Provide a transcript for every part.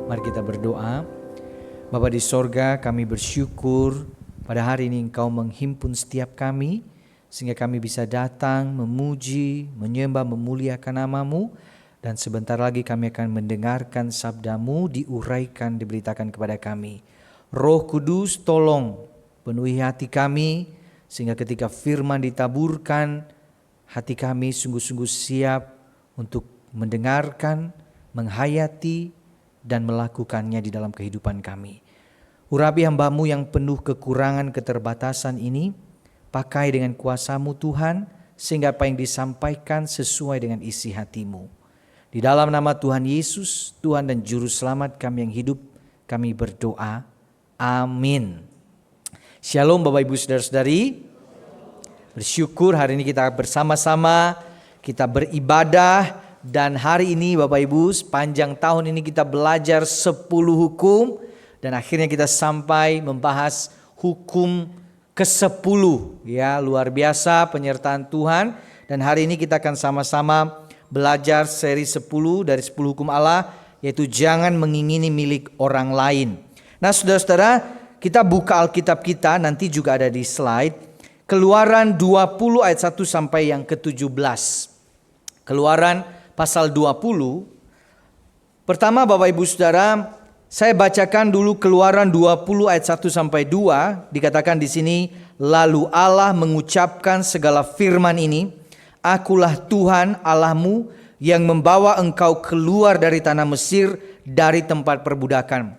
Mari kita berdoa. Bapa di sorga, kami bersyukur pada hari ini Engkau menghimpun setiap kami, sehingga kami bisa datang, memuji, menyembah, memuliakan nama-Mu. Dan sebentar lagi kami akan mendengarkan sabda-Mu diuraikan, diberitakan kepada kami. Roh Kudus, tolong penuhi hati kami, sehingga ketika firman ditaburkan, hati kami sungguh-sungguh siap untuk mendengarkan, menghayati, dan melakukannya di dalam kehidupan kami. Urapi hamba-Mu yang penuh kekurangan keterbatasan ini, pakai dengan kuasa-Mu Tuhan, sehingga apa yang disampaikan sesuai dengan isi hati-Mu. Di dalam nama Tuhan Yesus, Tuhan dan Juru Selamat kami yang hidup, kami berdoa. Amin. Shalom Bapak Ibu Saudara-saudari. Bersyukur hari ini kita bersama-sama, kita beribadah. Dan hari ini Bapak Ibu, sepanjang tahun ini kita belajar 10 hukum. Dan akhirnya kita sampai membahas hukum ke-10. Ya, luar biasa penyertaan Tuhan. Dan hari ini kita akan sama-sama belajar seri 10 dari 10 hukum Allah, yaitu jangan mengingini milik orang lain. Nah saudara-saudara, kita buka Alkitab kita, nanti juga ada di slide. Keluaran 20 ayat 1 sampai yang ke-17. Keluaran pasal 20. Pertama Bapak Ibu Saudara, saya bacakan dulu Keluaran 20 ayat 1 sampai 2. Dikatakan di sini, lalu Allah mengucapkan segala firman ini, Akulah Tuhan Allahmu yang membawa engkau keluar dari tanah Mesir, dari tempat perbudakan.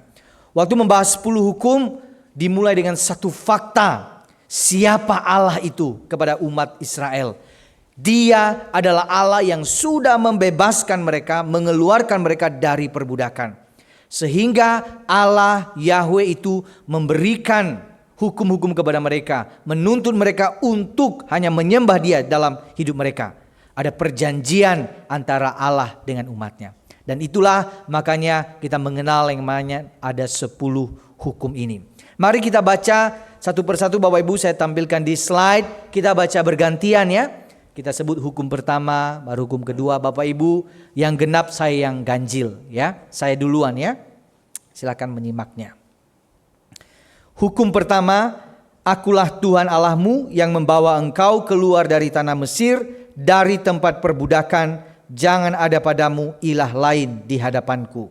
Waktu membahas 10 hukum, dimulai dengan satu fakta. Siapa Allah itu kepada umat Israel? Dia adalah Allah yang sudah membebaskan mereka, mengeluarkan mereka dari perbudakan. Sehingga Allah Yahweh itu memberikan hukum-hukum kepada mereka, menuntut mereka untuk hanya menyembah Dia dalam hidup mereka. Ada perjanjian antara Allah dengan umatnya. Dan itulah makanya kita mengenal yang namanya ada 10 hukum ini. Mari kita baca satu persatu Bapak Ibu, saya tampilkan di slide. Kita baca bergantian ya. Kita sebut hukum pertama, baru hukum kedua. Bapak Ibu yang genap, saya yang ganjil ya. Saya duluan ya. Silakan menyimaknya. Hukum pertama, Akulah Tuhan Allahmu yang membawa engkau keluar dari tanah Mesir, dari tempat perbudakan. Jangan ada padamu ilah lain di hadapanku.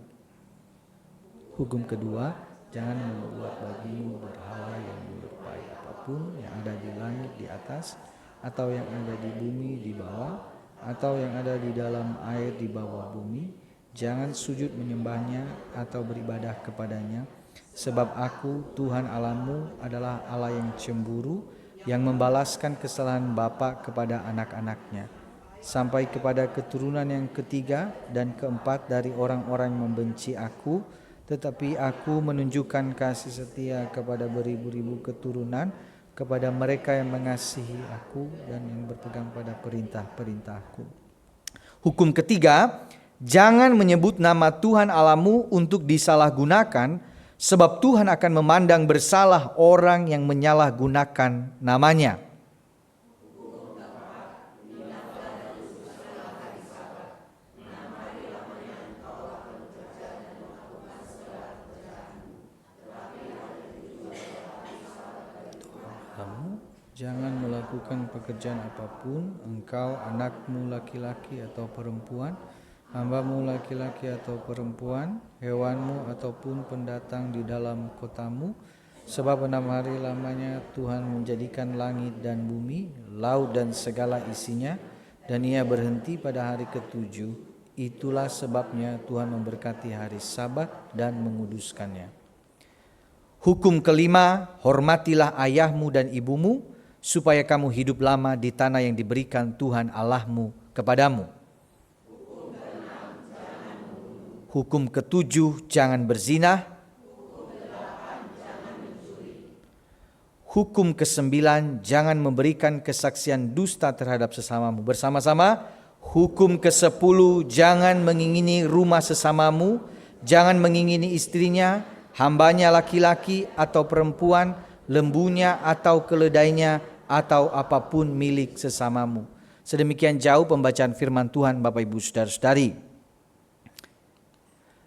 Hukum kedua, jangan membuat bagimu berhala yang menyerupai apapun yang ada di langit di atas, atau yang ada di bumi di bawah, atau yang ada di dalam air di bawah bumi. Jangan sujud menyembahnya atau beribadah kepadanya. Sebab aku Tuhan Allahmu adalah Allah yang cemburu, yang membalaskan kesalahan bapa kepada anak-anaknya, sampai kepada keturunan yang ketiga dan keempat dari orang-orang yang membenci aku. Tetapi aku menunjukkan kasih setia kepada beribu-ribu keturunan, kepada mereka yang mengasihi aku dan yang berpegang pada perintah-perintahku. Hukum ketiga, jangan menyebut nama Tuhan Allahmu untuk disalahgunakan, sebab Tuhan akan memandang bersalah orang yang menyalahgunakan namanya. Jangan melakukan pekerjaan apapun, engkau, anakmu laki-laki atau perempuan, hambamu laki-laki atau perempuan, hewanmu ataupun pendatang di dalam kotamu. Sebab 6 hari lamanya Tuhan menjadikan langit dan bumi, laut dan segala isinya, dan Ia berhenti pada hari ke-7. Itulah sebabnya Tuhan memberkati hari Sabat dan menguduskannya. Hukum kelima, hormatilah ayahmu dan ibumu, supaya kamu hidup lama di tanah yang diberikan Tuhan Allahmu kepadamu. Hukum ke-7, jangan berzina. Hukum ke-9, jangan memberikan kesaksian dusta terhadap sesamamu. Bersama-sama, hukum ke-10, jangan mengingini rumah sesamamu, jangan mengingini istrinya, hambanya laki-laki atau perempuan, lembunya atau keledainya, atau apapun milik sesamamu. Sedemikian jauh pembacaan firman Tuhan Bapak Ibu Saudara-saudari.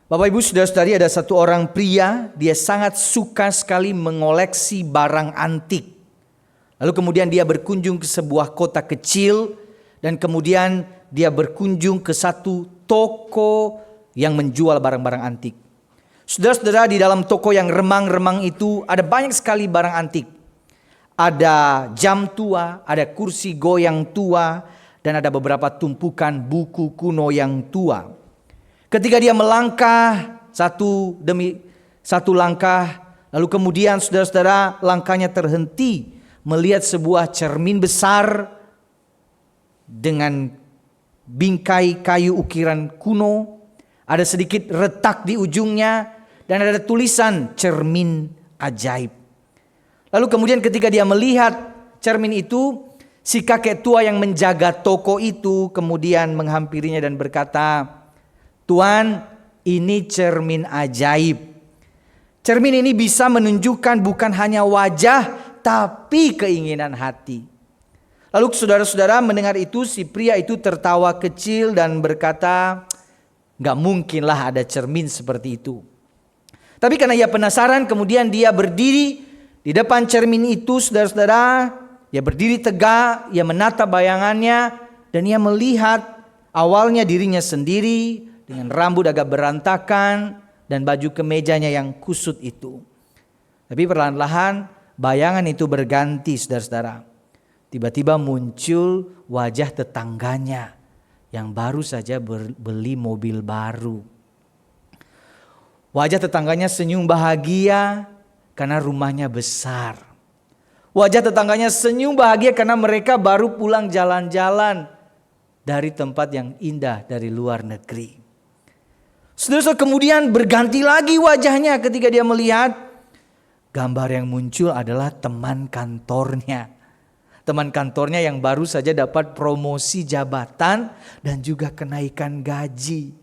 Bapak Ibu Saudara-saudari, ada satu orang pria, dia sangat suka sekali mengoleksi barang antik. Lalu kemudian dia berkunjung ke sebuah kota kecil dan kemudian dia berkunjung ke satu toko yang menjual barang-barang antik. Saudara-saudara, di dalam toko yang remang-remang itu ada banyak sekali barang antik. Ada jam tua, ada kursi goyang tua, dan ada beberapa tumpukan buku kuno yang tua. Ketika dia melangkah satu demi satu langkah, lalu kemudian saudara-saudara langkahnya terhenti melihat sebuah cermin besar dengan bingkai kayu ukiran kuno. Ada sedikit retak di ujungnya dan ada tulisan cermin ajaib. Lalu kemudian ketika dia melihat cermin itu, si kakek tua yang menjaga toko itu kemudian menghampirinya dan berkata, "Tuan, ini cermin ajaib. Cermin ini bisa menunjukkan bukan hanya wajah, tapi keinginan hati." Lalu saudara-saudara mendengar itu, si pria itu tertawa kecil dan berkata, "Gak mungkinlah ada cermin seperti itu." Tapi karena ia penasaran, kemudian dia berdiri di depan cermin itu, saudara-saudara. Ia berdiri tegak, ia menatap bayangannya, dan ia melihat awalnya dirinya sendiri, dengan rambut agak berantakan dan baju kemejanya yang kusut itu. Tapi perlahan-lahan bayangan itu berganti, saudara-saudara. Tiba-tiba muncul wajah tetangganya yang baru saja beli mobil baru. Wajah tetangganya senyum bahagia karena rumahnya besar. Wajah tetangganya senyum bahagia karena mereka baru pulang jalan-jalan dari tempat yang indah dari luar negeri. Saudara, kemudian berganti lagi wajahnya ketika dia melihat gambar yang muncul adalah teman kantornya. Teman kantornya yang baru saja dapat promosi jabatan dan juga kenaikan gaji.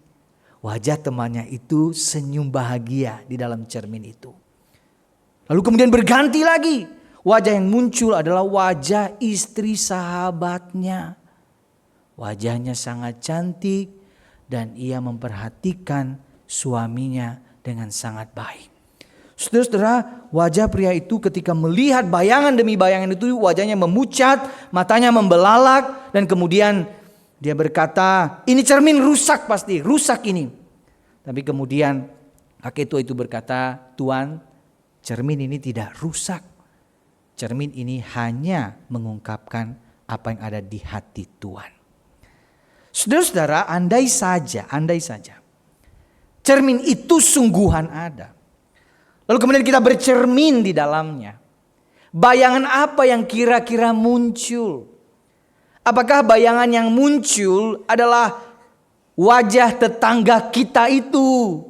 Wajah temannya itu senyum bahagia di dalam cermin itu. Lalu kemudian berganti lagi. Wajah yang muncul adalah wajah istri sahabatnya. Wajahnya sangat cantik dan ia memperhatikan suaminya dengan sangat baik. Saudara-saudara, wajah pria itu ketika melihat bayangan demi bayangan itu, wajahnya memucat, matanya membelalak, dan kemudian dia berkata, "Ini cermin rusak, pasti rusak ini." Tapi kemudian kakek tua itu berkata, "Tuan, cermin ini tidak rusak. Cermin ini hanya mengungkapkan apa yang ada di hati Tuan." Saudara-saudara, andai saja cermin itu sungguhan ada. Lalu kemudian kita bercermin di dalamnya. Bayangan apa yang kira-kira muncul? Apakah bayangan yang muncul adalah wajah tetangga kita itu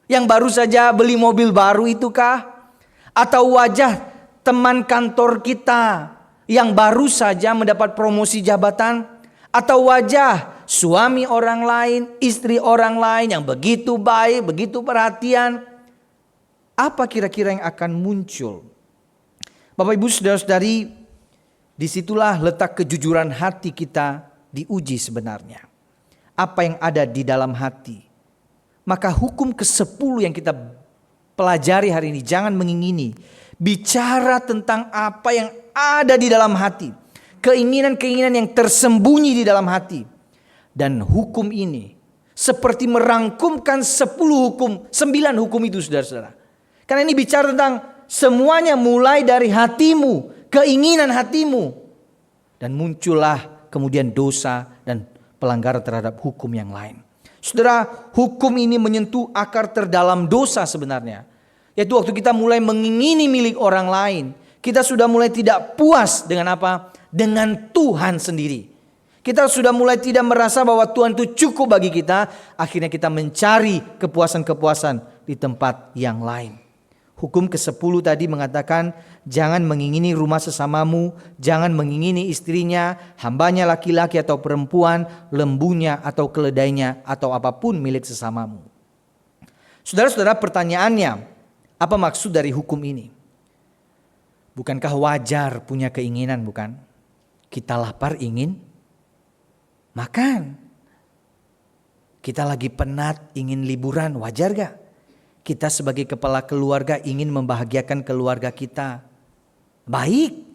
yang baru saja beli mobil baru itu kah? Atau wajah teman kantor kita yang baru saja mendapat promosi jabatan? Atau wajah suami orang lain, istri orang lain yang begitu baik, begitu perhatian? Apa kira-kira yang akan muncul? Bapak Ibu Saudara-saudari, disitulah letak kejujuran hati kita diuji sebenarnya. Apa yang ada di dalam hati. Maka hukum ke-10 yang kita pelajari hari ini, jangan mengingini. Bicara tentang apa yang ada di dalam hati. Keinginan-keinginan yang tersembunyi di dalam hati. Dan hukum ini seperti merangkumkan 10 hukum, 9 hukum itu, saudara-saudara. Karena ini bicara tentang semuanya mulai dari hatimu, keinginan hatimu. Dan muncullah kemudian dosa dan pelanggaran terhadap hukum yang lain. Saudara, hukum ini menyentuh akar terdalam dosa sebenarnya. Yaitu waktu kita mulai mengingini milik orang lain. Kita sudah mulai tidak puas dengan apa? Dengan Tuhan sendiri. Kita sudah mulai tidak merasa bahwa Tuhan itu cukup bagi kita. Akhirnya kita mencari kepuasan-kepuasan di tempat yang lain. Hukum ke-10 tadi mengatakan, jangan mengingini rumah sesamamu, jangan mengingini istrinya, hambanya laki-laki atau perempuan, lembunya atau keledainya, atau apapun milik sesamamu. Saudara-saudara, pertanyaannya, apa maksud dari hukum ini? Bukankah wajar punya keinginan, bukan? Kita lapar ingin makan. Kita lagi penat, ingin liburan, wajar gak? Kita sebagai kepala keluarga ingin membahagiakan keluarga kita. Baik.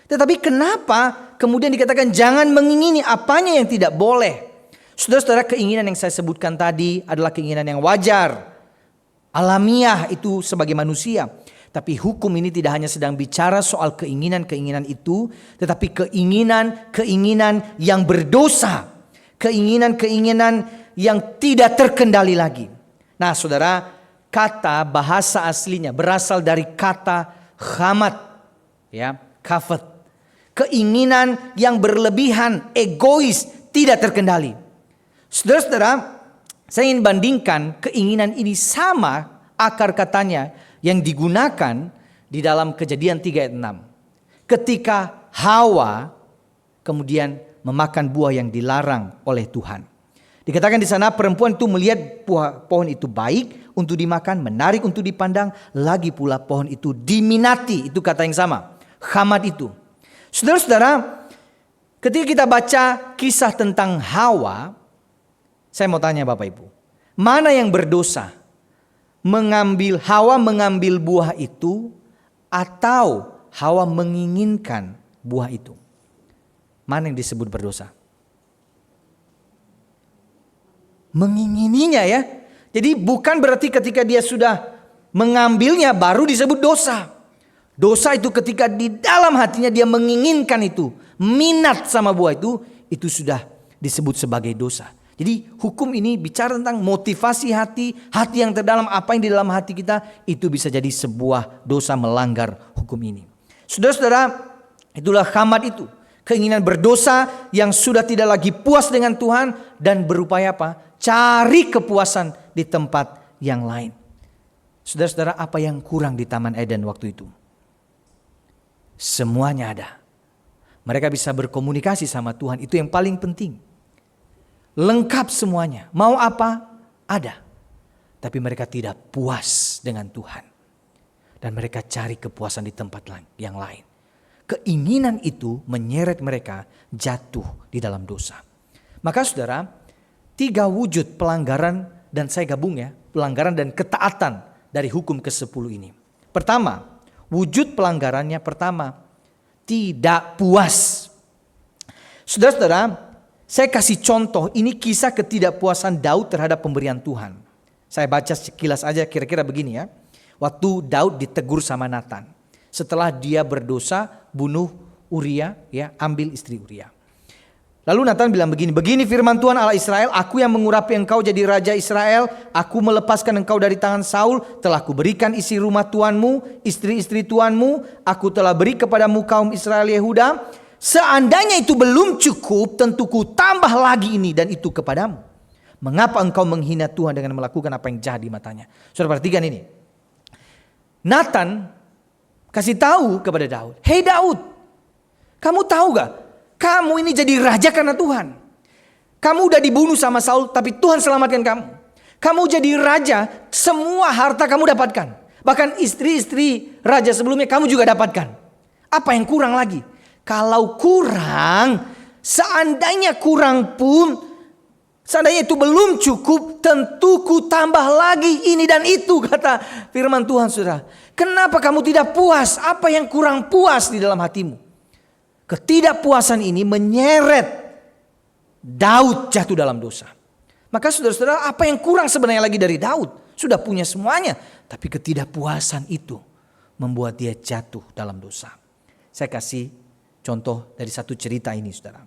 Tetapi kenapa kemudian dikatakan jangan mengingini apanya yang tidak boleh? Saudara-saudara, keinginan yang saya sebutkan tadi adalah keinginan yang wajar. Alamiah itu sebagai manusia. Tapi hukum ini tidak hanya sedang bicara soal keinginan-keinginan itu. Tetapi keinginan-keinginan yang berdosa. Keinginan-keinginan yang tidak terkendali lagi. Nah saudara, kata bahasa aslinya berasal dari kata khamat. Ya, kafat. Keinginan yang berlebihan, egois, tidak terkendali. Saudara-saudara, saya ingin bandingkan keinginan ini sama akar katanya yang digunakan di dalam Kejadian 3 ayat 6. Ketika Hawa kemudian memakan buah yang dilarang oleh Tuhan. Dikatakan di sana perempuan itu melihat pohon itu baik untuk dimakan, menarik untuk dipandang, lagi pula pohon itu diminati, itu kata yang sama. Khamat itu. Saudara-saudara, ketika kita baca kisah tentang Hawa, saya mau tanya Bapak Ibu, mana yang berdosa? Hawa mengambil buah itu atau Hawa menginginkan buah itu? Mana yang disebut berdosa? Mengingininya ya. Jadi bukan berarti ketika dia sudah mengambilnya baru disebut dosa. Dosa itu ketika di dalam hatinya dia menginginkan itu, minat sama buah itu sudah disebut sebagai dosa. Jadi hukum ini bicara tentang motivasi hati yang terdalam, apa yang di dalam hati kita, itu bisa jadi sebuah dosa melanggar hukum ini. Saudara-saudara, itulah khamat itu. Keinginan berdosa yang sudah tidak lagi puas dengan Tuhan dan berupaya apa? Cari kepuasan di tempat yang lain. Saudara-saudara, apa yang kurang di Taman Eden waktu itu? Semuanya ada. Mereka bisa berkomunikasi sama Tuhan, itu yang paling penting. Lengkap semuanya. Mau apa? Ada. Tapi mereka tidak puas dengan Tuhan. Dan mereka cari kepuasan di tempat yang lain. Keinginan itu menyeret mereka jatuh di dalam dosa. Maka saudara, 3 wujud pelanggaran, dan saya gabung ya, pelanggaran dan ketaatan dari hukum ke-10 ini. Pertama, wujud pelanggarannya pertama, tidak puas. Saudara-saudara, saya kasih contoh, ini kisah ketidakpuasan Daud terhadap pemberian Tuhan. Saya baca sekilas aja kira-kira begini ya. Waktu Daud ditegur sama Nathan. Setelah dia berdosa, bunuh Uria, ya, ambil istri Uria. Lalu Nathan bilang begini, begini firman Tuhan Allah Israel, aku yang mengurapi engkau jadi raja Israel, aku melepaskan engkau dari tangan Saul, telah kuberikan isi rumah tuanmu, istri-istri tuanmu, aku telah beri kepadamu kaum Israel Yehuda. Seandainya itu belum cukup, tentu ku tambah lagi ini dan itu kepadamu. Mengapa engkau menghina Tuhan dengan melakukan apa yang jahat di matanya? Saudara perhatikan ini. Nathan kasih tahu kepada Daud, hei Daud, kamu tahu gak? Kamu ini jadi raja karena Tuhan. Kamu udah dibunuh sama Saul, tapi Tuhan selamatkan kamu. Kamu jadi raja, semua harta kamu dapatkan. Bahkan istri-istri raja sebelumnya kamu juga dapatkan. Apa yang kurang lagi? Kalau kurang, seandainya kurang pun, seandainya itu belum cukup, tentu ku tambah lagi ini dan itu, kata firman Tuhan, saudara. Kenapa kamu tidak puas? Apa yang kurang puas di dalam hatimu? Ketidakpuasan ini menyeret Daud jatuh dalam dosa. Maka saudara-saudara, apa yang kurang sebenarnya lagi dari Daud? Sudah punya semuanya. Tapi ketidakpuasan itu membuat dia jatuh dalam dosa. Saya kasih contoh dari satu cerita ini, saudara.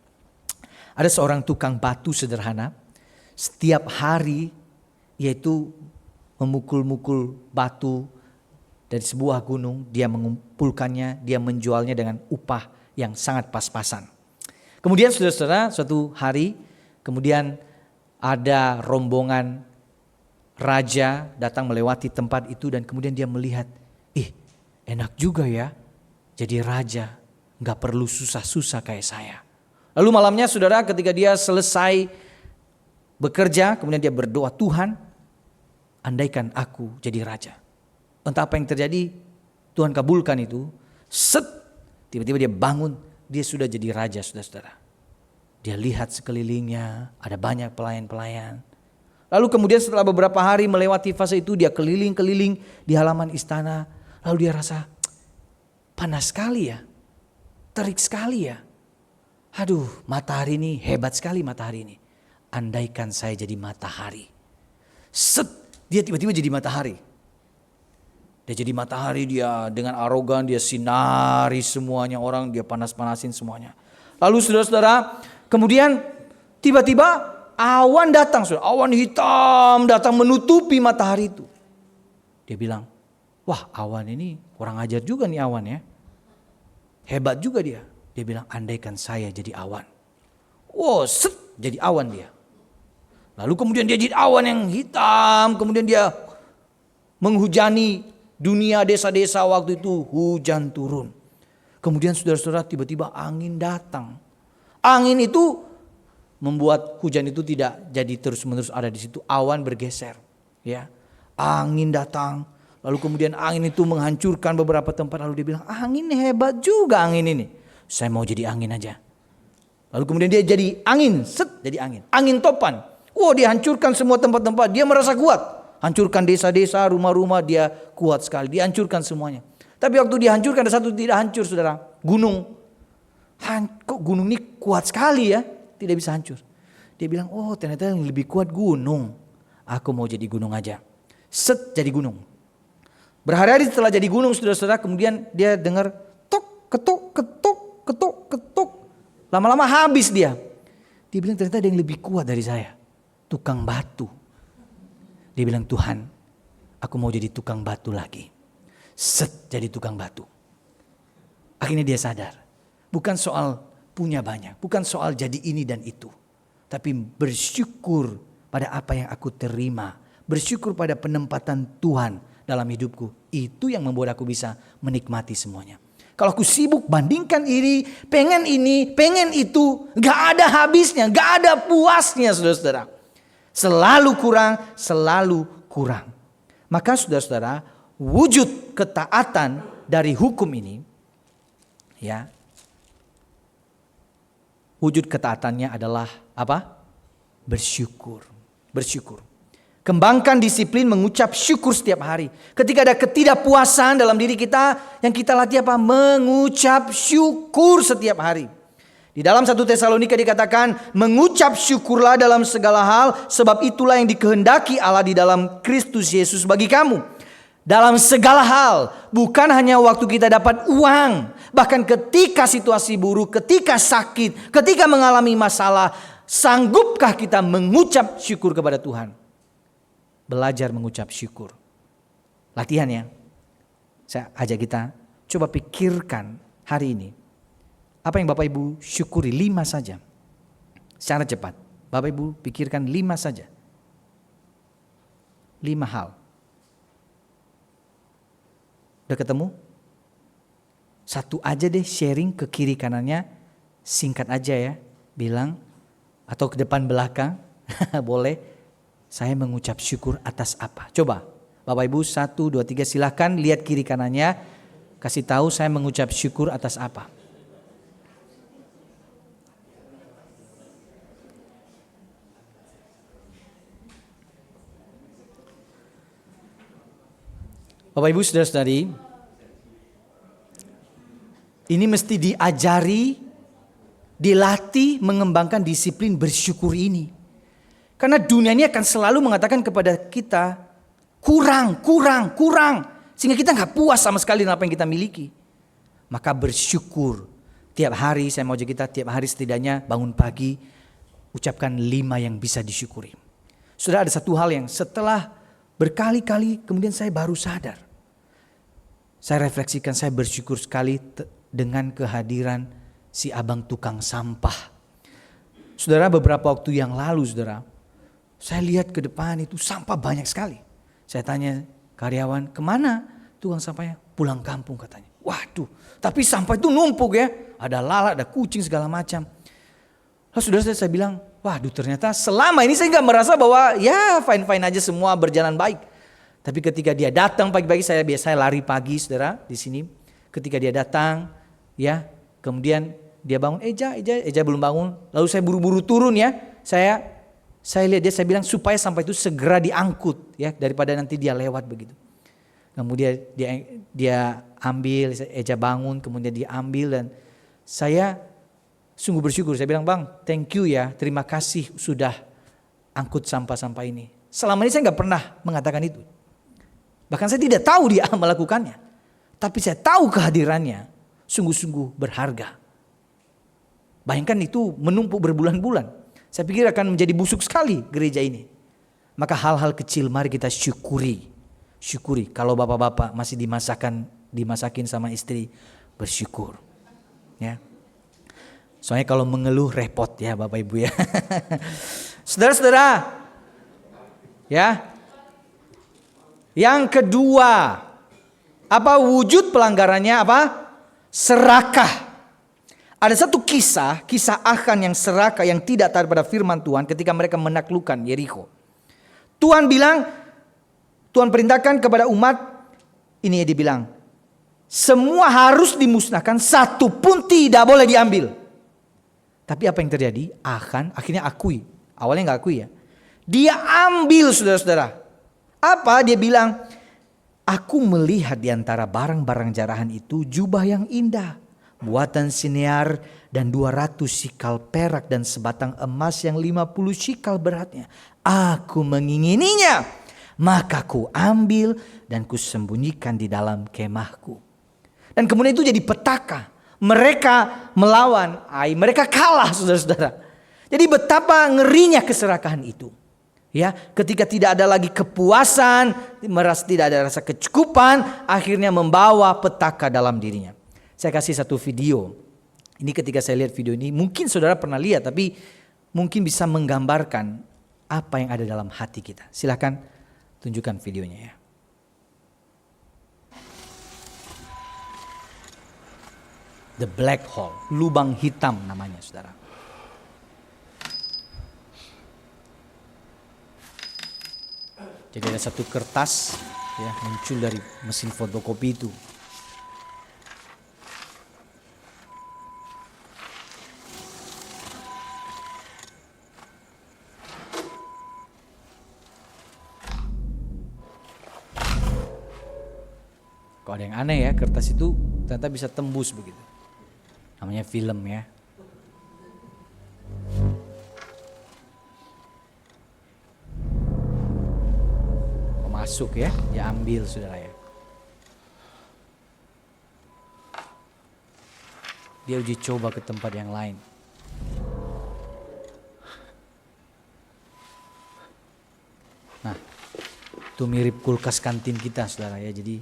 Ada seorang tukang batu sederhana. Setiap hari yaitu memukul-mukul batu dari sebuah gunung. Dia mengumpulkannya, dia menjualnya dengan upah yang sangat pas-pasan. Kemudian saudara-saudara, suatu hari kemudian ada rombongan raja datang melewati tempat itu dan kemudian dia melihat, enak juga ya jadi raja, gak perlu susah-susah kayak saya. Lalu malamnya saudara, ketika dia selesai bekerja, kemudian dia berdoa, Tuhan andaikan aku jadi raja. Entah apa yang terjadi, Tuhan kabulkan itu. Tiba-tiba dia bangun, dia sudah jadi raja, saudara-saudara. Dia lihat sekelilingnya, ada banyak pelayan-pelayan. Lalu kemudian setelah beberapa hari melewati fase itu, dia keliling-keliling di halaman istana. Lalu dia rasa panas sekali ya, terik sekali ya. Aduh, matahari ini hebat sekali matahari ini. Andaikan saya jadi matahari. Set, dia tiba-tiba jadi matahari. Dia jadi matahari, dia dengan arogan, dia sinari semuanya orang, dia panas-panasin semuanya. Lalu saudara-saudara, kemudian tiba-tiba awan datang, awan hitam datang menutupi matahari itu. Dia bilang, wah awan ini kurang ajar juga nih awan ya. Hebat juga dia. Dia bilang, andaikan saya jadi awan. Wow, set, jadi awan dia. Lalu kemudian dia jadi awan yang hitam. Kemudian dia menghujani dunia desa-desa waktu itu. Hujan turun. Kemudian saudara-saudara tiba-tiba angin datang. Angin itu membuat hujan itu tidak jadi terus-menerus ada di situ. Awan bergeser. Ya, angin datang. Lalu kemudian angin itu menghancurkan beberapa tempat. Lalu dia bilang, angin hebat juga angin ini. Saya mau jadi angin aja. Lalu kemudian dia jadi angin. Set, jadi angin. Angin topan. Oh, dia hancurkan semua tempat-tempat. Dia merasa kuat. Hancurkan desa-desa, rumah-rumah, dia kuat sekali. Dia hancurkan semuanya. Tapi waktu dia hancurkan, ada satu tidak hancur, saudara. Gunung. Kok gunung ini kuat sekali ya. Tidak bisa hancur. Dia bilang, oh ternyata yang lebih kuat gunung. Aku mau jadi gunung aja. Set, jadi gunung. Berhari-hari setelah jadi gunung, saudara-saudara, kemudian dia dengar tok, ketuk, ketuk, ketuk, ketuk. Lama-lama habis dia. Dia bilang ternyata ada yang lebih kuat dari saya. Tukang batu. Dia bilang, Tuhan, aku mau jadi tukang batu lagi. Set, jadi tukang batu. Akhirnya dia sadar. Bukan soal punya banyak. Bukan soal jadi ini dan itu. Tapi bersyukur pada apa yang aku terima. Bersyukur pada penempatan Tuhan dalam hidupku. Itu yang membuat aku bisa menikmati semuanya. Kalau aku sibuk bandingkan ini, pengen itu. Gak ada habisnya, gak ada puasnya saudara-saudara. Selalu kurang. Maka saudara-saudara, wujud ketaatan dari hukum ini, ya, wujud ketaatannya adalah apa? Bersyukur. Kembangkan disiplin mengucap syukur setiap hari. Ketika ada ketidakpuasan dalam diri kita, yang kita latih apa? Mengucap syukur setiap hari. Di dalam 1 Tesalonika dikatakan, mengucap syukurlah dalam segala hal, sebab itulah yang dikehendaki Allah di dalam Kristus Yesus bagi kamu. Dalam segala hal, bukan hanya waktu kita dapat uang, bahkan ketika situasi buruk, ketika sakit, ketika mengalami masalah, sanggupkah kita mengucap syukur kepada Tuhan? Belajar mengucap syukur. Latihan ya. Saya ajak kita coba pikirkan hari ini. Apa yang Bapak Ibu syukuri 5 saja. Secara cepat. Bapak Ibu pikirkan 5 saja. 5 hal. Udah ketemu? Satu aja deh sharing ke kiri kanannya. Singkat aja ya. Bilang. Atau ke depan belakang. Boleh. Saya mengucap syukur atas apa? Coba. Bapak Ibu 1, 2, 3 silakan lihat kiri kanannya. Kasih tahu saya mengucap syukur atas apa. Bapak Ibu saudara-saudari, ini mesti diajari, dilatih mengembangkan disiplin bersyukur ini. Karena dunia ini akan selalu mengatakan kepada kita, kurang. Sehingga kita gak puas sama sekali dengan apa yang kita miliki. Maka bersyukur. Tiap hari, saya mau ajak kita tiap hari setidaknya bangun pagi, ucapkan 5 yang bisa disyukuri. Sudah ada satu hal yang setelah berkali-kali kemudian saya baru sadar. Saya refleksikan, saya bersyukur sekali dengan kehadiran si abang tukang sampah. Saudara, beberapa waktu yang lalu saudara, saya lihat ke depan itu sampah banyak sekali. Saya tanya karyawan, kemana tukang sampahnya? Pulang kampung katanya. Waduh, tapi sampah itu numpuk ya. Ada lalat, ada kucing segala macam. Lalu saudara saya bilang, waduh ternyata selama ini saya gak merasa bahwa ya fine-fine aja semua berjalan baik. Tapi ketika dia datang pagi-pagi, saya biasa lari pagi saudara di sini. Ketika dia datang ya, kemudian dia bangun, Eja belum bangun. Lalu saya buru-buru turun ya. Saya Saya lihat dia, saya bilang supaya sampah itu segera diangkut ya, daripada nanti dia lewat begitu. Kemudian dia ambil, Eja bangun, kemudian dia ambil, dan saya sungguh bersyukur. Saya bilang, Bang, thank you ya, terima kasih sudah angkut sampah-sampah ini. Selama ini saya nggak pernah mengatakan itu. Bahkan saya tidak tahu dia melakukannya. Tapi saya tahu kehadirannya sungguh-sungguh berharga. Bayangkan itu menumpuk berbulan-bulan. Saya pikir akan menjadi busuk sekali gereja ini. Maka hal-hal kecil mari kita syukuri. Syukuri. Kalau bapak-bapak masih dimasakin sama istri, bersyukur. Ya. Soalnya kalau mengeluh repot ya Bapak Ibu ya. Saudara-saudara. Ya. Yang kedua, apa wujud pelanggarannya apa? Serakah. Ada satu kisah Akan yang serakah yang tidak taat pada firman Tuhan ketika mereka menaklukkan Yerikho. Tuhan perintahkan kepada umat, ini dia bilang, semua harus dimusnahkan, satu pun tidak boleh diambil. Tapi apa yang terjadi? Akan akhirnya akui. Awalnya gak akui ya. Dia ambil saudara-saudara. Apa? Dia bilang, aku melihat di antara barang-barang jarahan itu jubah yang indah, buatan Sinear, dan 200 sikal perak dan sebatang emas yang 50 sikal beratnya. Aku mengingininya. Maka ku ambil dan ku sembunyikan di dalam kemahku. Dan kemudian itu jadi petaka. Mereka melawan Ai, mereka kalah saudara-saudara. Jadi betapa ngerinya keserakahan itu. Ya, ketika tidak ada lagi kepuasan, merasa tidak ada rasa kecukupan, akhirnya membawa petaka dalam dirinya. Saya kasih satu video. Ini ketika saya lihat video ini, mungkin saudara pernah lihat, tapi mungkin bisa menggambarkan apa yang ada dalam hati kita. Silakan tunjukkan videonya ya. The Black Hole, lubang hitam namanya saudara. Jadi ada satu kertas ya muncul dari mesin fotokopi itu. Kok ada yang aneh ya, kertas itu ternyata bisa tembus begitu. Namanya film ya. Masuk ya, diambil saudara ya. Dia uji coba ke tempat yang lain. Nah, itu mirip kulkas kantin kita saudara ya, jadi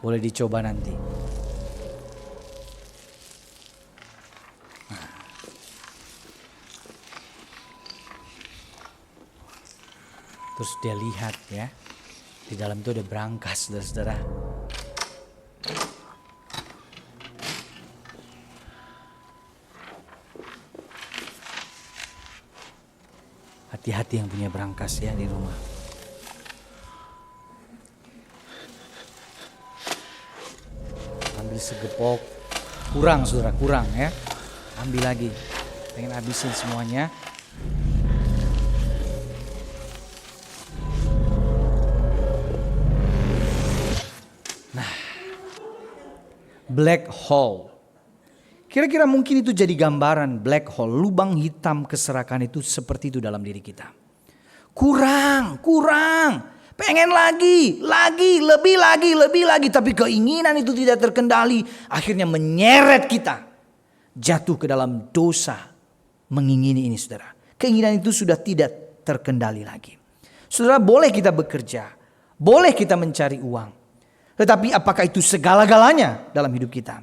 boleh dicoba nanti. Nah. Terus dia lihat ya, di dalam itu ada brankas saudara-saudara. Hati-hati yang punya brankas ya di rumah. Ambil segepok, kurang saudara, kurang ya. Ambil lagi, pengen habisin semuanya. Black hole. Kira-kira mungkin itu jadi gambaran black hole, lubang hitam keserakahan itu seperti itu dalam diri kita. Kurang, pengen lagi, lebih lagi. Tapi keinginan itu tidak terkendali, akhirnya menyeret kita jatuh ke dalam dosa mengingini ini saudara. Keinginan itu sudah tidak terkendali lagi. Saudara, boleh kita bekerja, boleh kita mencari uang. Tetapi apakah itu segala-galanya dalam hidup kita?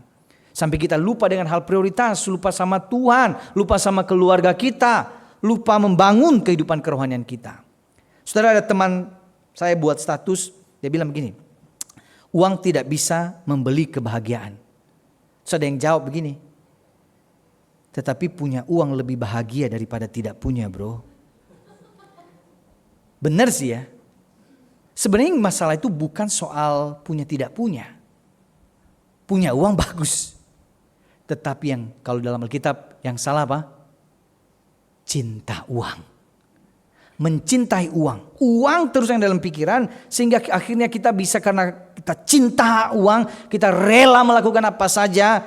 Sampai kita lupa dengan hal prioritas, lupa sama Tuhan, lupa sama keluarga kita, lupa membangun kehidupan kerohanian kita. Saudara, ada teman saya buat status, dia bilang begini, uang tidak bisa membeli kebahagiaan. Terus ada yang jawab begini, tetapi punya uang lebih bahagia daripada tidak punya bro. Benar sih ya. Sebenarnya masalah itu bukan soal punya tidak punya. Punya uang bagus. Tetapi yang kalau dalam Alkitab yang salah apa? Cinta uang. mencintai uang. Uang terus yang dalam pikiran, sehingga akhirnya kita bisa, karena kita cinta uang, kita rela melakukan apa saja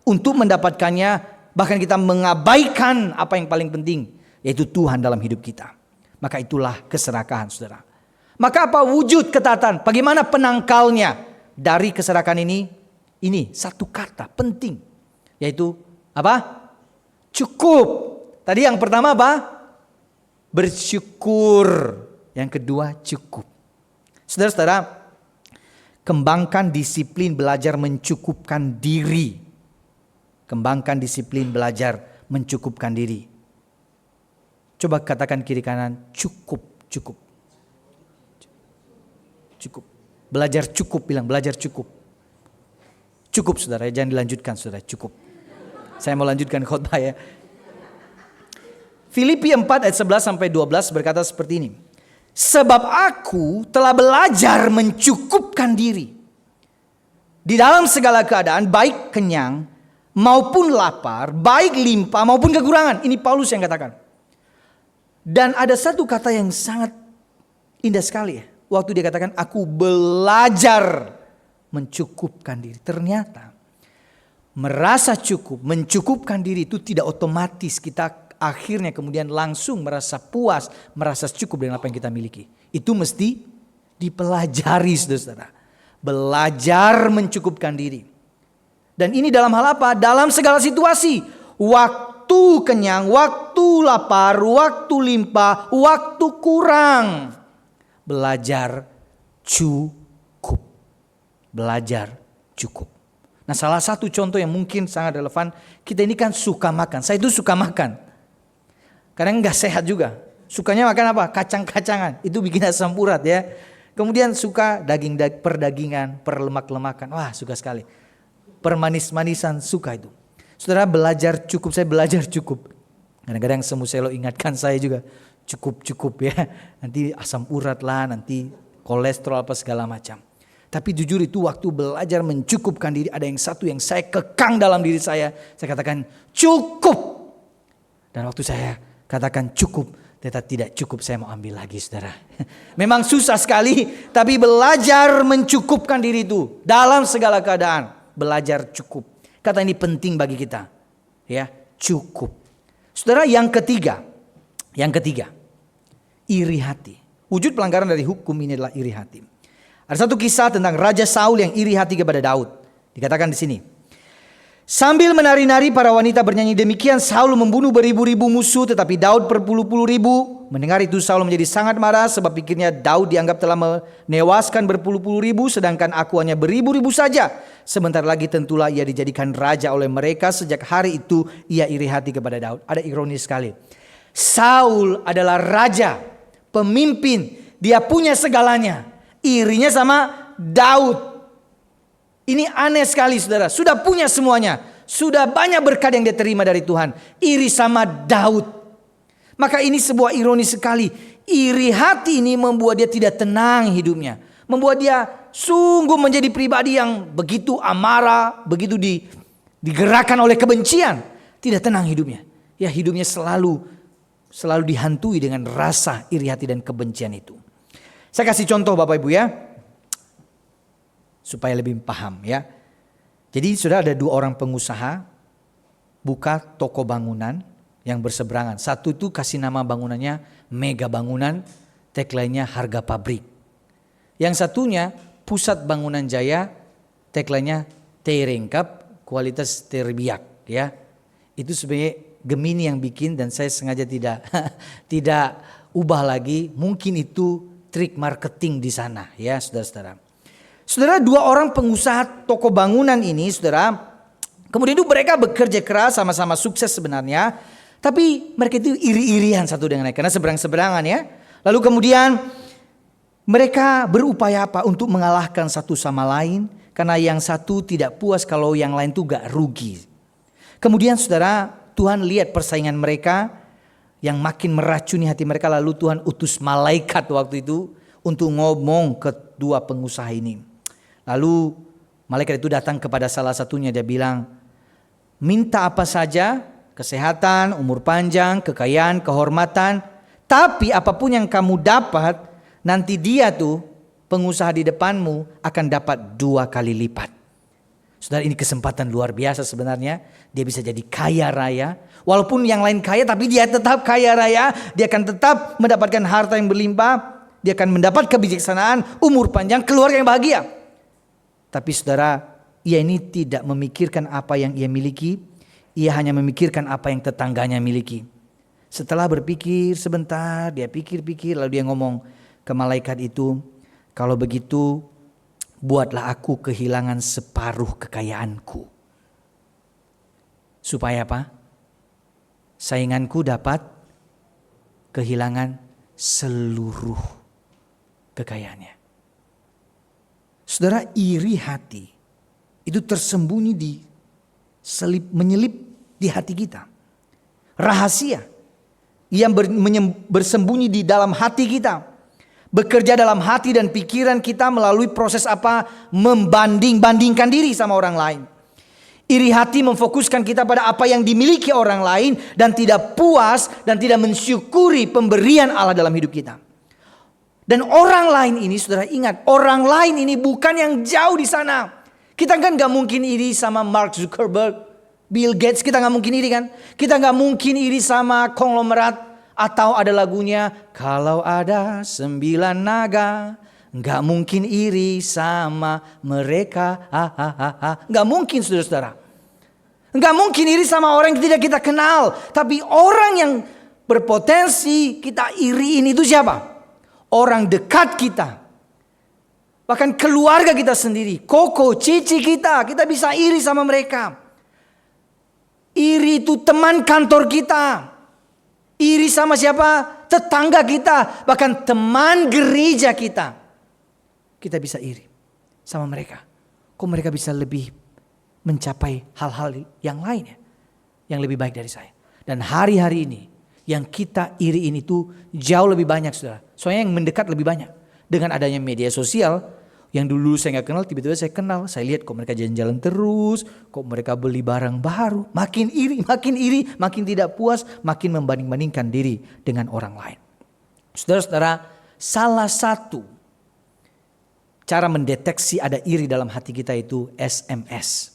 untuk mendapatkannya. Bahkan kita mengabaikan apa yang paling penting, yaitu Tuhan dalam hidup kita. Maka itulah keserakahan, saudara. Maka apa wujud ketaatan? Bagaimana penangkalnya dari keserakahan ini? Ini satu kata penting, yaitu apa? Cukup. Tadi yang pertama apa? Bersyukur. Yang kedua cukup. Saudara-saudara, kembangkan disiplin belajar mencukupkan diri. Kembangkan disiplin belajar mencukupkan diri. Coba katakan kiri kanan, cukup, cukup. Cukup. Belajar cukup, bilang belajar cukup. Cukup saudara, jangan dilanjutkan saudara, cukup. Saya mau lanjutkan khotbah ya. Filipi 4 ayat 11 sampai 12 berkata seperti ini. Sebab aku telah belajar mencukupkan diri di dalam segala keadaan, baik kenyang maupun lapar, baik limpah maupun kekurangan. Ini Paulus yang katakan. Dan ada satu kata yang sangat indah sekali ya. Waktu dia katakan aku belajar mencukupkan diri. Ternyata merasa cukup, mencukupkan diri itu tidak otomatis kita akhirnya kemudian langsung merasa puas, merasa cukup dengan apa yang kita miliki. Itu mesti dipelajari saudara. Belajar mencukupkan diri. Dan ini dalam hal apa? Dalam segala situasi. Waktu kenyang, waktu lapar, waktu limpah, waktu kurang. Belajar cukup. Belajar cukup. Nah, salah satu contoh yang mungkin sangat relevan, kita ini kan suka makan. Saya itu suka makan. Kadang nggak sehat juga. Sukanya makan apa? Kacang-kacangan. Itu bikin asam urat ya. Kemudian suka daging perdagingan, perlemak-lemakan. Wah, suka sekali. Permanis-manisan, suka itu. Saudara belajar cukup, saya belajar cukup. Kadang-kadang Semu Selo ingatkan saya juga. Cukup-cukup ya. Nanti asam urat lah, nanti kolesterol apa segala macam. Tapi jujur itu waktu belajar mencukupkan diri, ada yang satu yang saya kekang dalam diri saya. Saya katakan cukup. Dan waktu saya katakan cukup, ternyata tidak cukup, saya mau ambil lagi saudara. Memang susah sekali, tapi belajar mencukupkan diri itu dalam segala keadaan. Belajar cukup. Kata ini penting bagi kita. Ya, cukup. Saudara, yang ketiga, iri hati. Wujud pelanggaran dari hukum ini adalah iri hati. Ada satu kisah tentang Raja Saul yang iri hati kepada Daud. Dikatakan di sini. Sambil menari-nari para wanita bernyanyi demikian, Saul membunuh beribu-ribu musuh, tetapi Daud berpuluh-puluh ribu. Mendengar itu Saul menjadi sangat marah, sebab pikirnya Daud dianggap telah menewaskan berpuluh-puluh ribu, sedangkan aku hanya beribu-ribu saja. Sebentar lagi tentulah ia dijadikan raja oleh mereka. Sejak hari itu ia iri hati kepada Daud. Ada ironis sekali. Saul adalah raja, pemimpin, dia punya segalanya. Irinya sama Daud. Ini aneh sekali saudara. Sudah punya semuanya. Sudah banyak berkat yang dia terima dari Tuhan. Iri sama Daud. Maka ini sebuah ironi sekali. Iri hati ini membuat dia tidak tenang hidupnya. Membuat dia sungguh menjadi pribadi yang begitu amarah. Begitu digerakkan oleh kebencian. Tidak tenang hidupnya. Ya, hidupnya selalu dihantui dengan rasa iri hati dan kebencian itu. Saya kasih contoh Bapak Ibu ya. Supaya lebih paham ya. Jadi sudah ada dua orang pengusaha buka toko bangunan yang berseberangan. Satu itu kasih nama bangunannya Mega Bangunan, tagline-nya harga pabrik. Yang satunya Pusat Bangunan Jaya, tagline-nya Terengkap, kualitas terbiak ya. Itu sebenarnya Gemini yang bikin dan saya sengaja tidak ubah lagi. Mungkin itu trik marketing di sana ya saudara-saudara. Saudara, dua orang pengusaha toko bangunan ini, saudara, kemudian itu mereka bekerja keras, sama-sama sukses sebenarnya. Tapi mereka itu iri-irian satu dengan lain, karena seberang-seberangan ya. Lalu kemudian mereka berupaya apa? Untuk mengalahkan satu sama lain. Karena yang satu tidak puas kalau yang lain itu gak rugi. Kemudian saudara, Tuhan lihat persaingan mereka yang makin meracuni hati mereka. Lalu Tuhan utus malaikat waktu itu untuk ngomong ke dua pengusaha ini. Lalu malaikat itu datang kepada salah satunya, dia bilang, minta apa saja, kesehatan, umur panjang, kekayaan, kehormatan, Tetapi apapun yang kamu dapat, nanti dia tuh pengusaha di depanmu akan dapat 2 kali lipat. Saudara, ini kesempatan luar biasa sebenarnya. Dia bisa jadi kaya raya. Walaupun yang lain kaya, tapi dia tetap kaya raya. Dia akan tetap mendapatkan harta yang berlimpah. Dia akan mendapat kebijaksanaan, umur panjang, keluarga yang bahagia. Tapi saudara, ia ini tidak memikirkan apa yang ia miliki. Ia hanya memikirkan apa yang tetangganya miliki. Setelah berpikir sebentar, dia pikir-pikir, lalu dia ngomong ke malaikat itu, kalau begitu buatlah aku kehilangan separuh kekayaanku. Supaya apa? Sainganku dapat kehilangan seluruh kekayaannya. Saudara, iri hati itu tersembunyi menyelip di hati kita. Rahasia yang bersembunyi di dalam hati kita. Bekerja dalam hati dan pikiran kita melalui proses apa? Membanding-bandingkan diri sama orang lain. Iri hati memfokuskan kita pada apa yang dimiliki orang lain dan tidak puas dan tidak mensyukuri pemberian Allah dalam hidup kita. Dan orang lain ini, saudara ingat, orang lain ini bukan yang jauh di sana. Kita kan gak mungkin iri sama Mark Zuckerberg, Bill Gates, kita gak mungkin iri kan. Kita gak mungkin iri sama konglomerat. Atau ada lagunya, kalau ada 9 naga, gak mungkin iri sama mereka. Gak mungkin, saudara-saudara. Gak mungkin iri sama orang yang tidak kita kenal. Tapi orang yang berpotensi kita iriin itu siapa? Orang dekat kita. Bahkan keluarga kita sendiri. Koko, cici kita bisa iri sama mereka. Iri itu teman kantor kita. Iri sama siapa? Tetangga kita. Bahkan teman gereja kita. Kita bisa iri sama mereka. Kok mereka bisa lebih mencapai hal-hal yang lainnya, yang lebih baik dari saya. Dan hari-hari ini yang kita iri ini tuh jauh lebih banyak, saudara. Soalnya yang mendekat lebih banyak. Dengan adanya media sosial, yang dulu saya gak kenal, tiba-tiba saya kenal. Saya lihat kok mereka jalan-jalan terus, kok mereka beli barang baru. Makin iri, makin tidak puas, makin membanding-bandingkan diri dengan orang lain. Saudara-saudara, salah satu cara mendeteksi ada iri dalam hati kita itu SMS.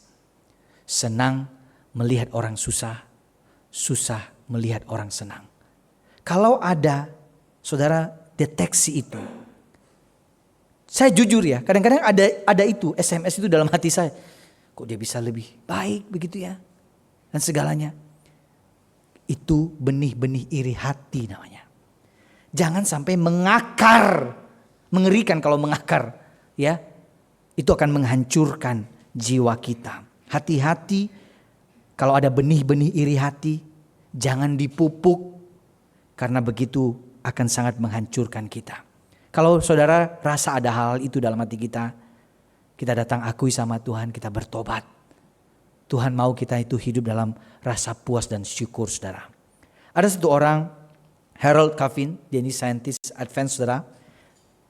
Senang melihat orang susah, susah melihat orang senang. Kalau ada, saudara, deteksi itu. Saya jujur ya, kadang-kadang ada itu SMS itu dalam hati saya. Kok dia bisa lebih baik begitu ya? Dan segalanya. Itu benih-benih iri hati namanya. Jangan sampai mengakar. Mengerikan kalau mengakar. Ya, itu akan menghancurkan jiwa kita. Hati-hati kalau ada benih-benih iri hati. Jangan dipupuk. Karena begitu akan sangat menghancurkan kita. Kalau saudara rasa ada hal itu dalam hati kita, kita datang akui sama Tuhan, kita bertobat. Tuhan mau kita itu hidup dalam rasa puas dan syukur, saudara. Ada satu orang, Harold Caffin, dia ini saintis advance, saudara.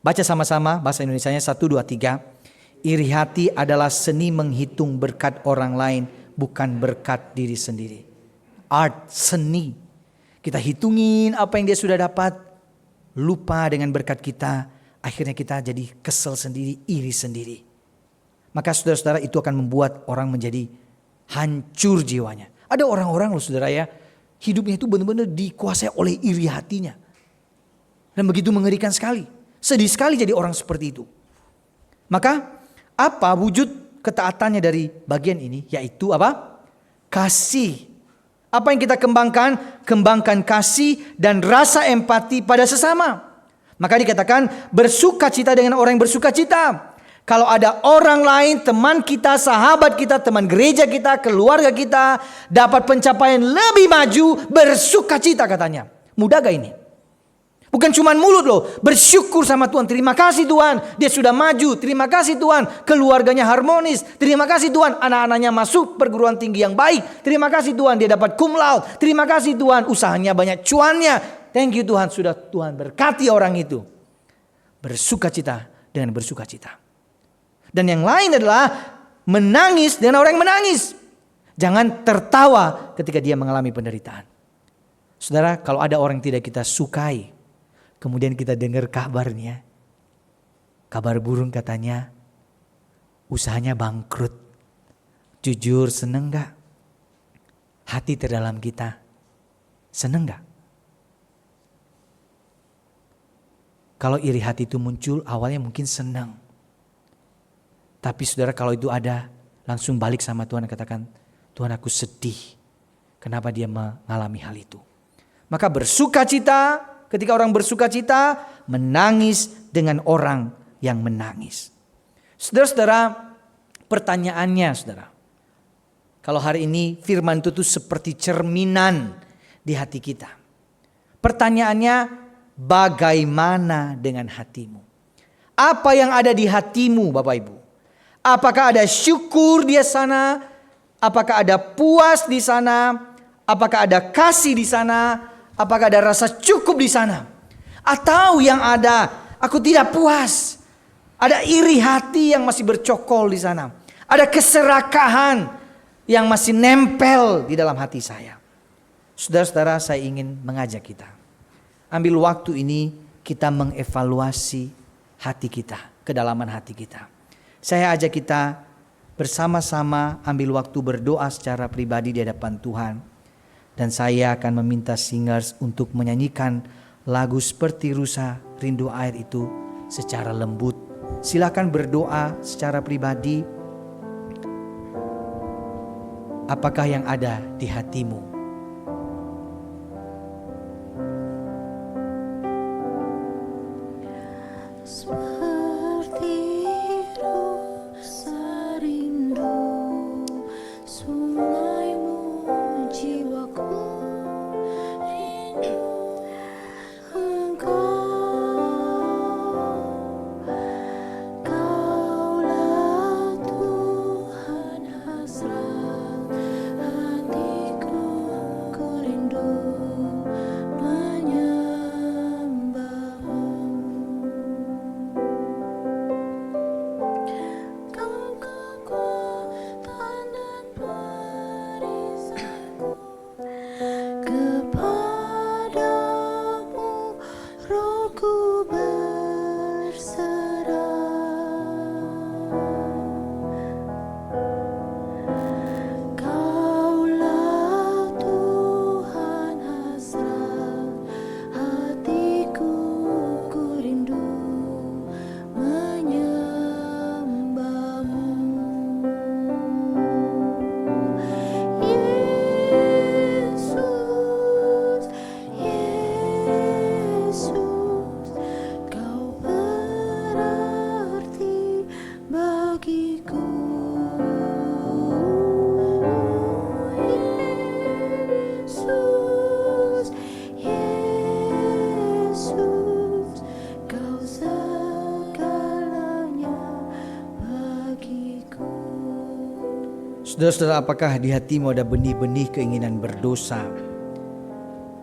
Baca sama-sama bahasa Indonesianya 1, 2, 3. Iri hati adalah seni menghitung berkat orang lain, bukan berkat diri sendiri. Art, seni. Kita hitungin apa yang dia sudah dapat. Lupa dengan berkat kita, akhirnya kita jadi kesel sendiri, iri sendiri. Maka saudara-saudara, itu akan membuat orang menjadi hancur jiwanya. Ada orang-orang loh saudara ya, hidupnya itu benar-benar dikuasai oleh iri hatinya. Dan begitu mengerikan sekali. Sedih sekali jadi orang seperti itu. Maka apa wujud ketaatannya dari bagian ini? Yaitu apa? Kasih. Apa yang kita kembangkan? Kembangkan kasih dan rasa empati pada sesama. Maka dikatakan bersuka cita dengan orang yang bersuka cita. Kalau ada orang lain, teman kita, sahabat kita, teman gereja kita, keluarga kita dapat pencapaian lebih maju, bersuka cita katanya. Mudah gak ini? Bukan cuma mulut loh, bersyukur sama Tuhan. Terima kasih Tuhan, dia sudah maju. Terima kasih Tuhan, keluarganya harmonis. Terima kasih Tuhan, anak-anaknya masuk perguruan tinggi yang baik. Terima kasih Tuhan, dia dapat cum laude. Terima kasih Tuhan, usahanya banyak cuannya. Thank you Tuhan, sudah Tuhan berkati orang itu. Bersukacita dengan bersukacita. Dan yang lain adalah menangis dengan orang yang menangis. Jangan tertawa ketika dia mengalami penderitaan. Saudara, kalau ada orang yang tidak kita sukai, Kemudian kita dengar kabarnya. Kabar burung katanya usahanya bangkrut. Jujur seneng gak? Hati terdalam kita seneng gak? Kalau iri hati itu muncul awalnya mungkin senang. Tapi saudara kalau itu ada langsung balik sama Tuhan dan katakan, Tuhan aku sedih. Kenapa dia mengalami hal itu? Maka bersukacita, ketika orang bersukacita, menangis dengan orang yang menangis. Saudara-saudara, pertanyaannya saudara. Kalau hari ini firman itu seperti cerminan di hati kita. Pertanyaannya, bagaimana dengan hatimu? Apa yang ada di hatimu Bapak Ibu? Apakah ada syukur di sana? Apakah ada puas di sana? Apakah ada kasih di sana? Apakah ada rasa cukup di sana? Atau yang ada, aku tidak puas. Ada iri hati yang masih bercokol di sana. Ada keserakahan yang masih nempel di dalam hati saya. Saudara-saudara, saya ingin mengajak kita. Ambil waktu ini kita mengevaluasi hati kita, kedalaman hati kita. Saya ajak kita bersama-sama ambil waktu berdoa secara pribadi di hadapan Tuhan. Dan saya akan meminta singers untuk menyanyikan lagu seperti Rusa Rindu Air itu secara lembut. Silakan berdoa secara pribadi. Apakah yang ada di hatimu? Saudara-saudara, apakah di hatimu ada benih-benih keinginan berdosa?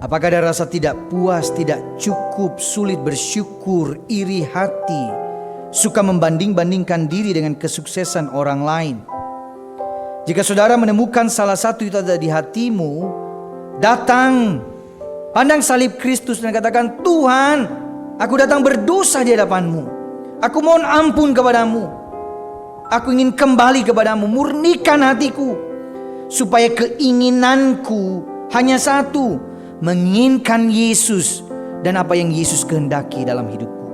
Apakah ada rasa tidak puas, tidak cukup, sulit bersyukur, iri hati, suka membanding-bandingkan diri dengan kesuksesan orang lain? Jika saudara menemukan salah satu itu ada di hatimu, datang, pandang salib Kristus dan katakan, Tuhan, aku datang berdosa di hadapan-Mu. Aku mohon ampun kepadamu. Aku ingin kembali kepadamu, murnikan hatiku. Supaya keinginanku hanya satu, menginginkan Yesus dan apa yang Yesus kehendaki dalam hidupku.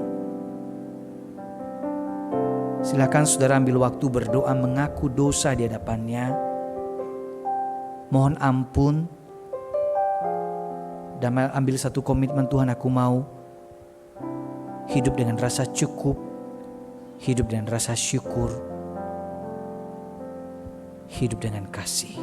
Silakan saudara ambil waktu berdoa mengaku dosa di hadapannya. Mohon ampun. Dan ambil satu komitmen, Tuhan aku mau hidup dengan rasa cukup, hidup dengan rasa syukur, hidup dengan kasih.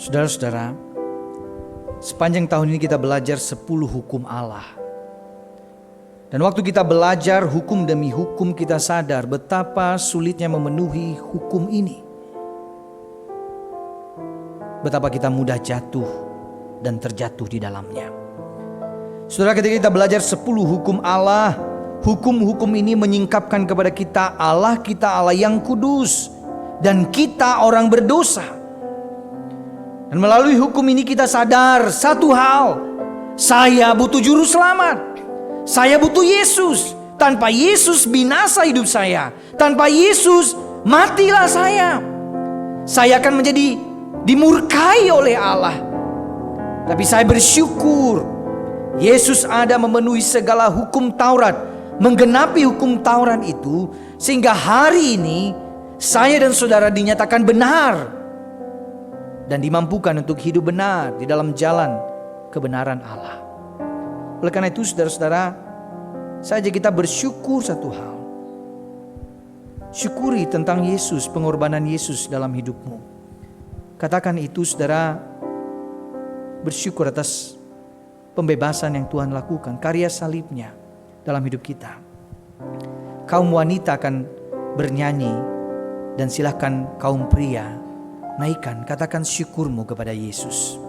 Saudara-saudara, sepanjang tahun ini kita belajar 10 hukum Allah. Dan waktu kita belajar hukum demi hukum, kita sadar betapa sulitnya memenuhi hukum ini. Betapa kita mudah jatuh dan terjatuh di dalamnya. Saudara, ketika kita belajar 10 hukum Allah, hukum-hukum ini menyingkapkan kepada kita Allah yang kudus dan kita orang berdosa. Dan melalui hukum ini kita sadar satu hal, saya butuh juru selamat. Saya butuh Yesus. Tanpa Yesus binasa hidup saya. Tanpa Yesus matilah saya. Saya akan menjadi dimurkai oleh Allah. Tapi saya bersyukur Yesus ada memenuhi segala hukum Taurat, menggenapi hukum Taurat itu, sehingga hari ini saya dan saudara dinyatakan benar dan dimampukan untuk hidup benar di dalam jalan kebenaran Allah. Oleh karena itu saudara-saudara, saja kita bersyukur satu hal. Syukuri tentang Yesus, pengorbanan Yesus dalam hidupmu. Katakan itu saudara, bersyukur atas pembebasan yang Tuhan lakukan, karya salibnya dalam hidup kita. Kaum wanita akan bernyanyi, dan silahkan kaum pria naikkan, katakan syukurmu kepada Yesus.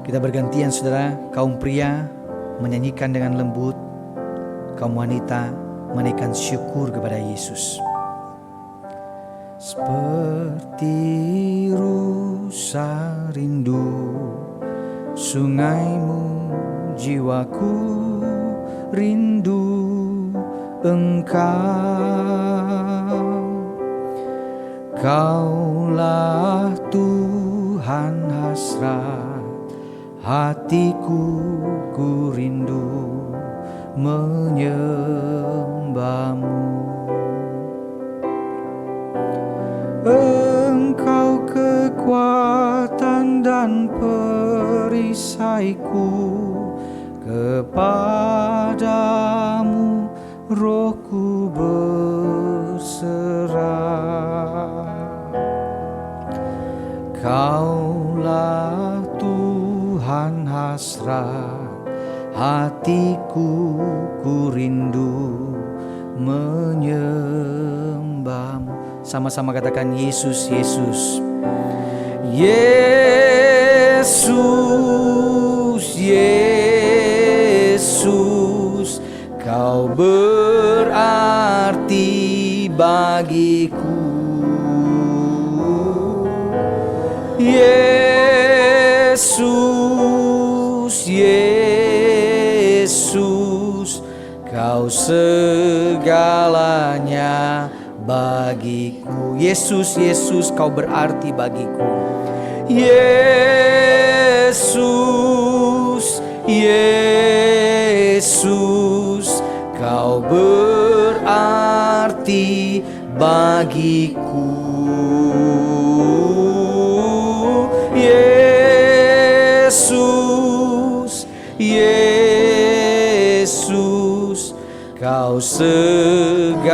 Kita bergantian saudara, kaum pria menyanyikan dengan lembut, kaum wanita menaikkan syukur kepada Yesus. Seperti rusa rindu sungaimu, jiwaku rindu Engkau. Kaulah Tuhan hasrat hatiku, ku rindu menyembahmu. Engkau kekuatan dan perisaiku, kepadamu rohku berserah. Kaulah Tuhan hasrat hatiku, ku rindu menyembahmu. Sama-sama katakan Yesus, Yesus. Yesus, Yesus, Kau berarti bagiku. Yesus, Yesus, Kau segalanya bagiku. Yesus, Yesus, Kau berarti bagiku. Yesus, Yesus, Kau berarti bagiku. Yesus, Yesus, Kau segalanya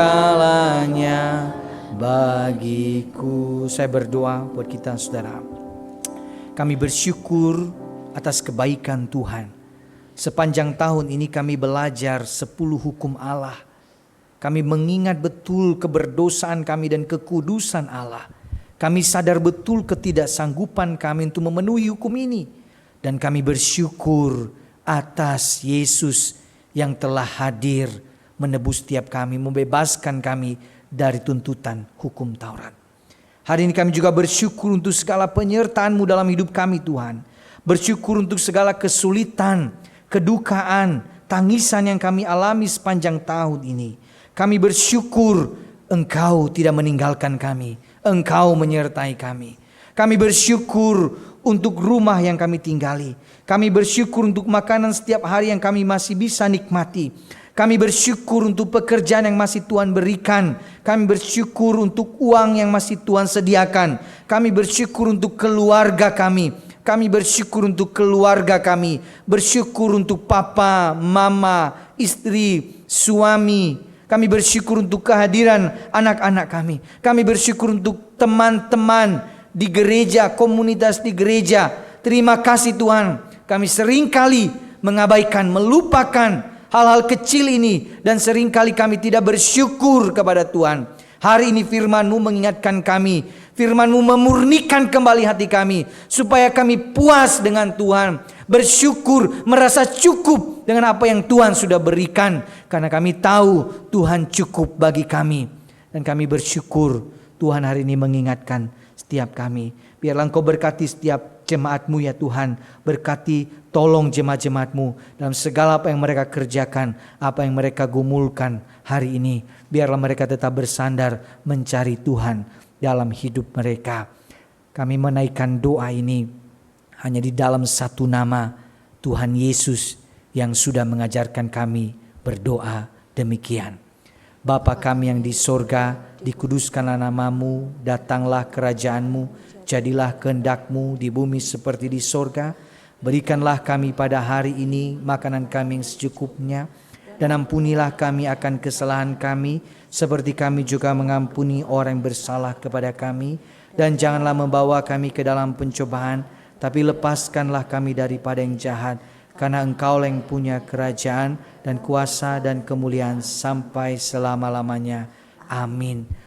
bagiku. Saya berdoa buat kita saudara. Kami bersyukur atas kebaikan Tuhan. Sepanjang tahun ini kami belajar 10 hukum Allah. Kami mengingat betul keberdosaan kami dan kekudusan Allah. Kami sadar betul ketidaksanggupan kami untuk memenuhi hukum ini. Dan kami bersyukur atas Yesus yang telah hadir menebus setiap kami, membebaskan kami dari tuntutan hukum Taurat. Hari ini kami juga bersyukur untuk segala penyertaan-Mu dalam hidup kami Tuhan. Bersyukur untuk segala kesulitan, kedukaan, tangisan yang kami alami sepanjang tahun ini. Kami bersyukur Engkau tidak meninggalkan kami. Engkau menyertai kami. Kami bersyukur untuk rumah yang kami tinggali. Kami bersyukur untuk makanan setiap hari yang kami masih bisa nikmati. Kami bersyukur untuk pekerjaan yang masih Tuhan berikan. Kami bersyukur untuk uang yang masih Tuhan sediakan. Kami bersyukur untuk keluarga kami. Kami bersyukur untuk keluarga kami. Bersyukur untuk papa, mama, istri, suami. Kami bersyukur untuk kehadiran anak-anak kami. Kami bersyukur untuk teman-teman di gereja, komunitas di gereja. Terima kasih Tuhan. Kami seringkali mengabaikan, melupakan hal-hal kecil ini. Dan seringkali kami tidak bersyukur kepada Tuhan. Hari ini firman-Mu mengingatkan kami. Firman-Mu memurnikan kembali hati kami. Supaya kami puas dengan Tuhan. Bersyukur, merasa cukup dengan apa yang Tuhan sudah berikan. Karena kami tahu Tuhan cukup bagi kami. Dan kami bersyukur Tuhan hari ini mengingatkan setiap kami. Biarlah Engkau berkati setiap jemaat-Mu ya Tuhan. Berkati, tolong jemaat-jemaat-Mu dalam segala apa yang mereka kerjakan, apa yang mereka gumulkan hari ini. Biarlah mereka tetap bersandar mencari Tuhan dalam hidup mereka. Kami menaikkan doa ini hanya di dalam satu nama, Tuhan Yesus yang sudah mengajarkan kami berdoa demikian. Bapa kami yang di sorga, dikuduskanlah nama-Mu, datanglah kerajaan-Mu, jadilah kehendak-Mu di bumi seperti di sorga. Berikanlah kami pada hari ini makanan kami yang secukupnya, dan ampunilah kami akan kesalahan kami, seperti kami juga mengampuni orang yang bersalah kepada kami. Dan janganlah membawa kami ke dalam pencobaan, tapi lepaskanlah kami daripada yang jahat. Karena Engkau yang punya kerajaan dan kuasa dan kemuliaan sampai selama-lamanya. Amin.